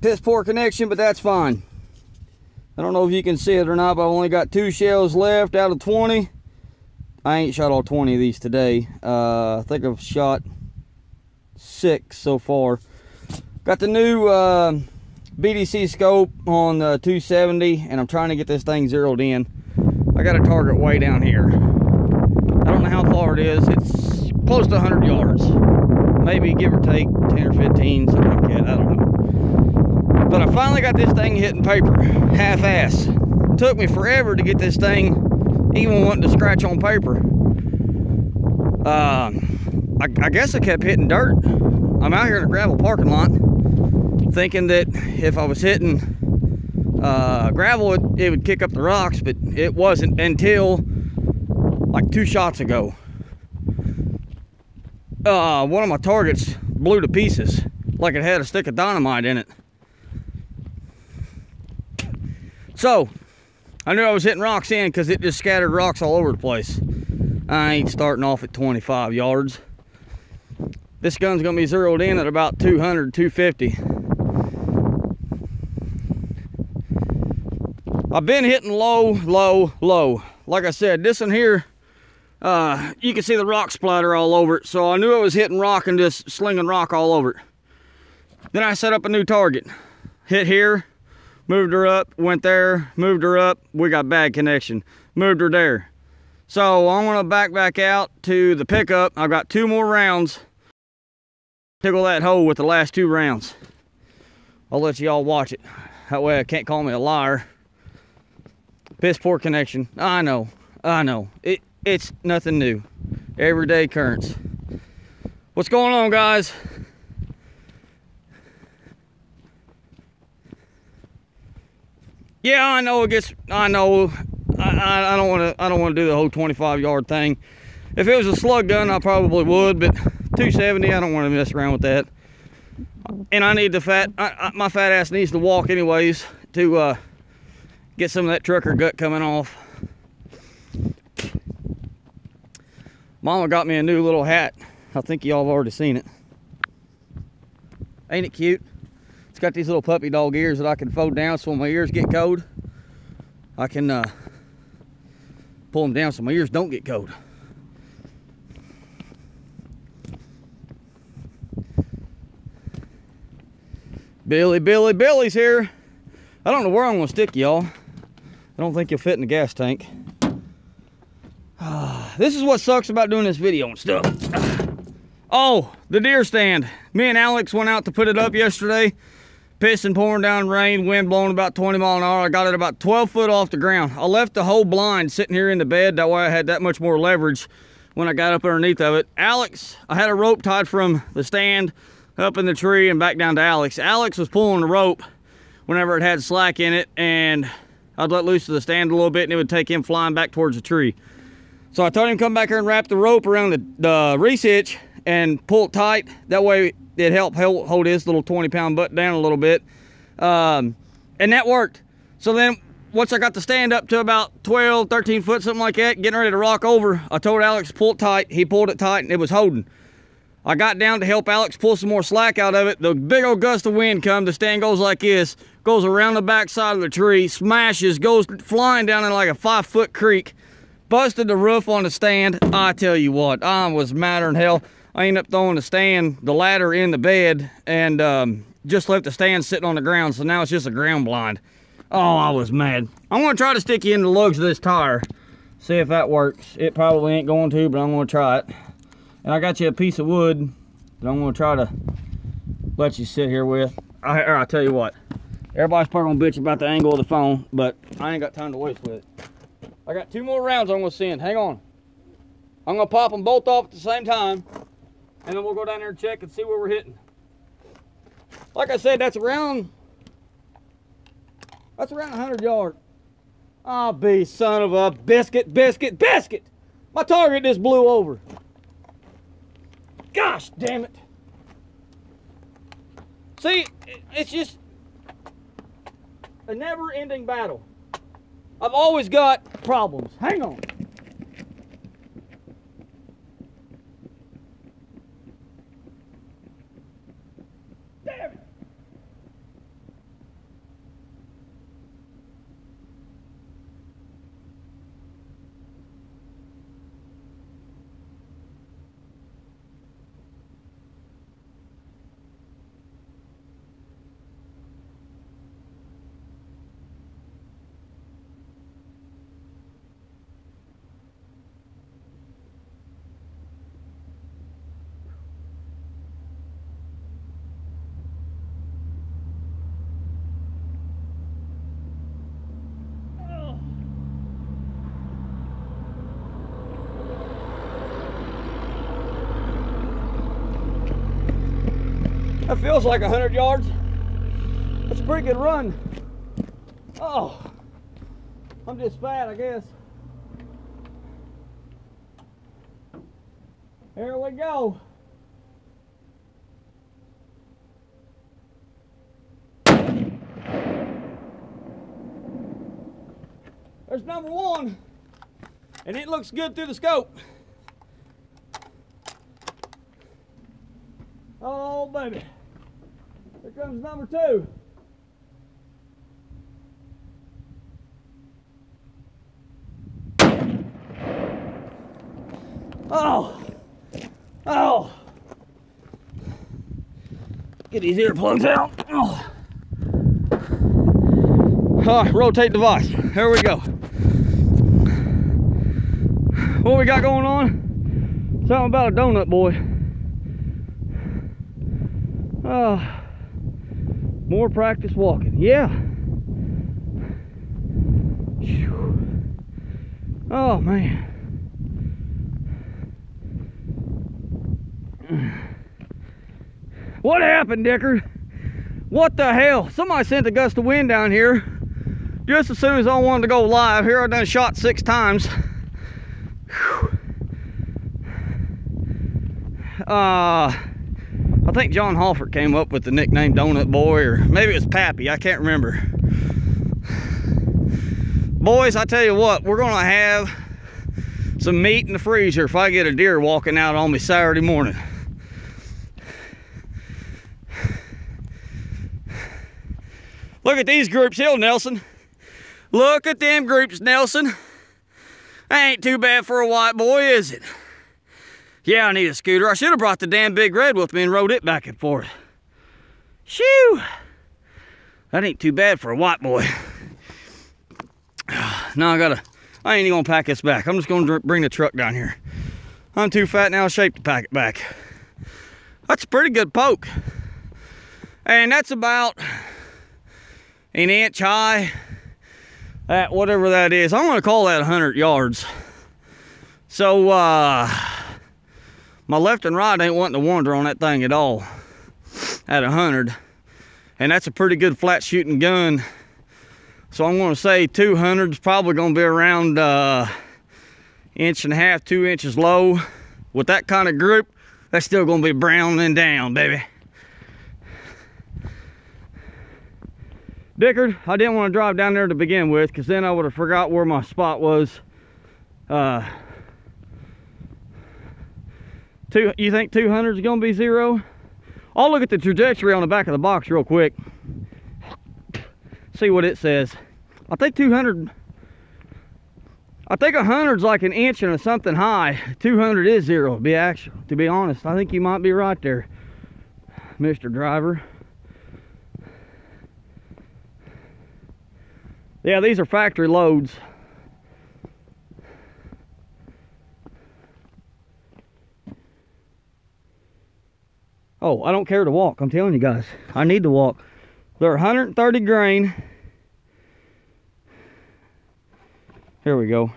Piss poor connection, but that's fine. I don't know if you can see it or not, but I've only got 2 shells left out of 20. I ain't shot all 20 of these today. I think I've shot 6 so far. Got the new BDC scope on the 270, and I'm trying to get this thing zeroed in. I got a target way down here. I don't know how far it is. It's close to 100 yards. Maybe give or take 10 or 15, something like that. I don't know. But I finally got this thing hitting paper, half-ass. Took me forever to get this thing even wanting to scratch on paper. I guess I kept hitting dirt. I'm out here in a gravel parking lot thinking that if I was hitting gravel, it would kick up the rocks, but it wasn't until like 2 shots ago. One of my targets blew to pieces like it had a stick of dynamite in it. So I knew I was hitting rocks in because it just scattered rocks all over the place. I ain't starting off at 25 yards. This gun's gonna be zeroed in at about 200, 250. I've been hitting low, low, low. Like I said, this one here, you can see the rock splatter all over it. So I knew I was hitting rock and just slinging rock all over it. Then I set up a new target. Hit here, moved her up, went there, moved her up. We got bad connection. Moved her there. So I'm gonna back out to the pickup. I've got 2 more rounds. Tickle that hole with the last 2 rounds. I'll let y'all watch it. That way I can't call me a liar. Piss poor connection. I know. It's nothing new. Everyday occurrence. What's going on, guys? Yeah, I know it gets. I know. I don't want to do the whole 25-yard thing. If it was a slug gun, I probably would, but 270, I don't want to mess around with that. And I need the fat. My fat ass needs to walk anyways to get some of that trucker gut coming off. Mama got me a new little hat. I think y'all have already seen it. Ain't it cute? It's got these little puppy dog ears that I can fold down so when my ears get cold, I can pull them down so my ears don't get cold. Billy's here. I don't know where I'm gonna stick y'all. I don't think you'll fit in the gas tank. This is what sucks about doing this video and stuff. Oh, the deer stand. Me and Alex went out to put it up yesterday. Pissing, pouring down rain, wind blowing about 20 miles an hour. I got it about 12 foot off the ground. I left the whole blind sitting here in the bed. That way I had that much more leverage when I got up underneath of it. Alex, I had a rope tied from the stand up in the tree and back down to Alex. Alex was pulling the rope whenever it had slack in it, and I'd let loose of the stand a little bit and it would take him flying back towards the tree. So I told him come back here and wrap the rope around the reese hitch and pull it tight. That way it helped hold his little 20-pound butt down a little bit. And that worked. So then once I got the stand up to about 12, 13 foot, something like that, getting ready to rock over, I told Alex to pull it tight. He pulled it tight and it was holding. I got down to help Alex pull some more slack out of it. The big old gust of wind come, the stand goes like this, goes around the back side of the tree, smashes, goes flying down in like a 5-foot creek, busted the roof on the stand. I tell you what, I was madder than hell. I ended up throwing the ladder in the bed, and just left the stand sitting on the ground, so now it's just a ground blind. Oh, I was mad. I'm gonna try to stick you in the lugs of this tire, see if that works. It probably ain't going to, but I'm gonna try it. And I got you a piece of wood that I'm gonna try to let you sit here with. I'll tell you what, everybody's probably gonna bitch about the angle of the phone, but I ain't got time to waste with it. I got 2 more rounds I'm gonna send. Hang on. I'm gonna pop them both off at the same time, and then we'll go down there and check and see where we're hitting. Like I said, that's around 100 yards. I'll be son of a biscuit. My target just blew over. Gosh damn it. See, it's just a never-ending battle. I've always got problems. Hang on. Damn it. That feels like 100 yards. That's a pretty good run. Oh, I'm just fat, I guess. Here we go. There's number one, and it looks good through the scope. Oh, baby. Here comes number two. Oh. Oh. Get these earplugs out. Oh. Rotate device. Here we go. What we got going on? Something about a donut boy. More practice walking. Yeah. Oh man. What happened, Dickard? What the hell? Somebody sent a gust of wind down here just as soon as I wanted to go live. Here I done shot 6 times. I think John Halford came up with the nickname Donut Boy, or maybe it was Pappy, I can't remember. Boys, I tell you what, we're gonna have some meat in the freezer if I get a deer walking out on me Saturday morning. Look at these groups here, Nelson. Look at them groups, Nelson. Ain't too bad for a white boy, is it? Yeah, I need a scooter. I should have brought the damn big red with me and rode it back and forth. Shoo! That ain't too bad for a white boy. Now I ain't even gonna pack this back. I'm just gonna bring the truck down here. I'm too fat and out of shape to pack it back. That's a pretty good poke. And that's about an inch high at whatever that is. I'm gonna call that 100 yards. So, my left and right ain't wanting to wander on that thing at all at 100. And that's a pretty good flat shooting gun. So I'm gonna say 200 is probably gonna be around 1.5 inches, 2 inches low. With that kind of group, that's still gonna be browning down, baby. Dickard, I didn't want to drive down there to begin with, because then I would have forgot where my spot was. You think 200 is going to be 0? I'll look at the trajectory on the back of the box real quick. See what it says. I think 200. I think 100 is like an inch and something high. 200 is 0. To be honest, I think you might be right there, Mr. Driver. Yeah, these are factory loads. Oh, I don't care to walk. I'm telling you guys, I need to walk. They're 130 grain. Here we go.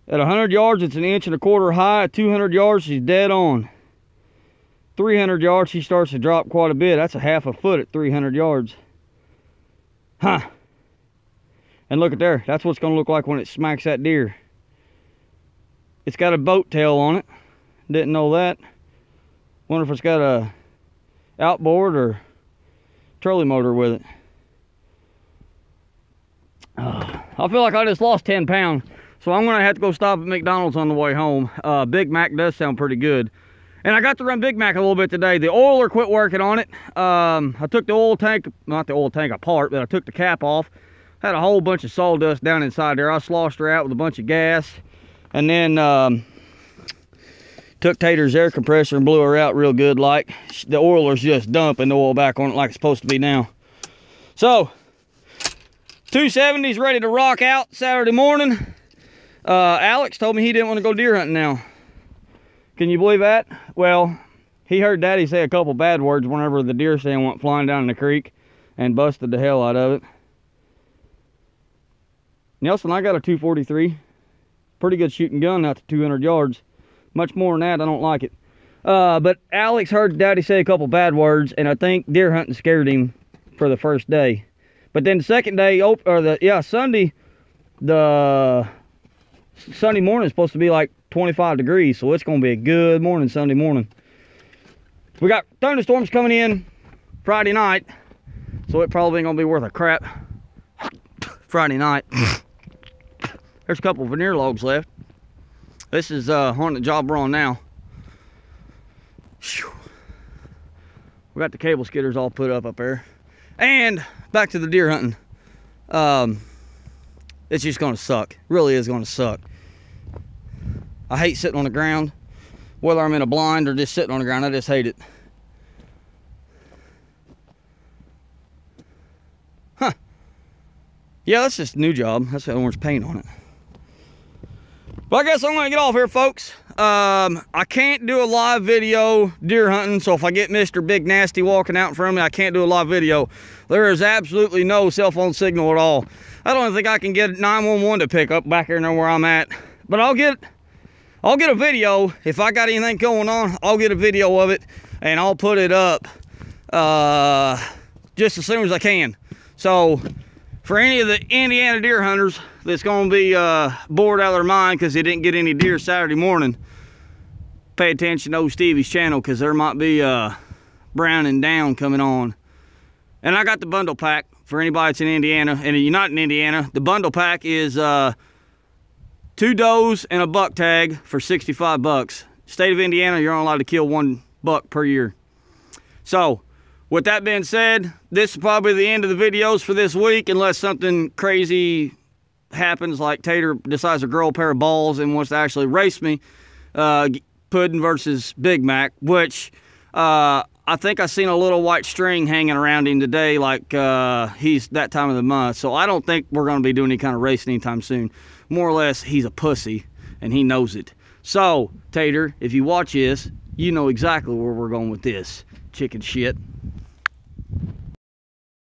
At 100 yards, it's 1.25 inches high. At 200 yards, she's dead on. 300 yards, she starts to drop quite a bit. That's 1/2 foot at 300 yards. Huh. And look at there. That's what's going to look like when it smacks that deer. It's got a boat tail on it. Didn't know that. Wonder if it's got a outboard or trolley motor with it. I feel like I just lost 10 pounds. So I'm going to have to go stop at McDonald's on the way home. Big Mac does sound pretty good. And I got to run Big Mac a little bit today. The oiler quit working on it. I took the oil tank, not the oil tank apart, but I took the cap off. Had a whole bunch of sawdust down inside there. I sloshed her out with a bunch of gas. And then took Tater's air compressor and blew her out real good like. The oiler's just dumping the oil back on it like it's supposed to be now. So, 270's ready to rock out Saturday morning. Alex told me he didn't want to go deer hunting now. Can you believe that? Well, he heard Daddy say a couple bad words whenever the deer stand went flying down in the creek and busted the hell out of it. Nelson, I got a 243. Pretty good shooting gun out to 200 yards. Much more than that, I don't like it. But Alex heard Daddy say a couple bad words, and I think deer hunting scared him for the first day. But then the second day, Sunday, the Sunday morning is supposed to be like 25 degrees, so it's going to be a good morning Sunday morning. We got thunderstorms coming in Friday night, so it probably ain't going to be worth a crap Friday night. There's a couple of veneer logs left. This is on the job we're on now. We got the cable skidders all put up there. And back to the deer hunting. It's just gonna suck. Really is gonna suck. I hate sitting on the ground. Whether I'm in a blind or just sitting on the ground, I just hate it. Huh. Yeah, that's just a new job. That's got orange paint on it. Well, I guess I'm gonna get off here, folks. I can't do a live video deer hunting, so if I get Mr. Big Nasty walking out in front of me, I can't do a live video. There is absolutely no cell phone signal at all. I don't think I can get 911 to pick up back here near where I'm at. But I'll get a video. If I got anything going on, I'll get a video of it and I'll put it up just as soon as I can. So for any of the Indiana deer hunters that's going to be bored out of their mind because they didn't get any deer Saturday morning, pay attention to old Stevie's channel, because there might be brown and down coming on. And I got the bundle pack for anybody that's in Indiana. And if you're not in Indiana, the bundle pack is 2 does and a buck tag for 65 bucks. State of Indiana, you're only allowed to kill 1 buck per year. So with that being said, this is probably the end of the videos for this week, unless something crazy happens, like Tater decides to grow a pair of balls and wants to actually race me. Puddin versus Big Mac, which I think I seen a little white string hanging around him today, like he's that time of the month. So I don't think we're going to be doing any kind of racing anytime soon. More or less, he's a pussy, and he knows it. So, Tater, if you watch this, you know exactly where we're going with this chicken shit.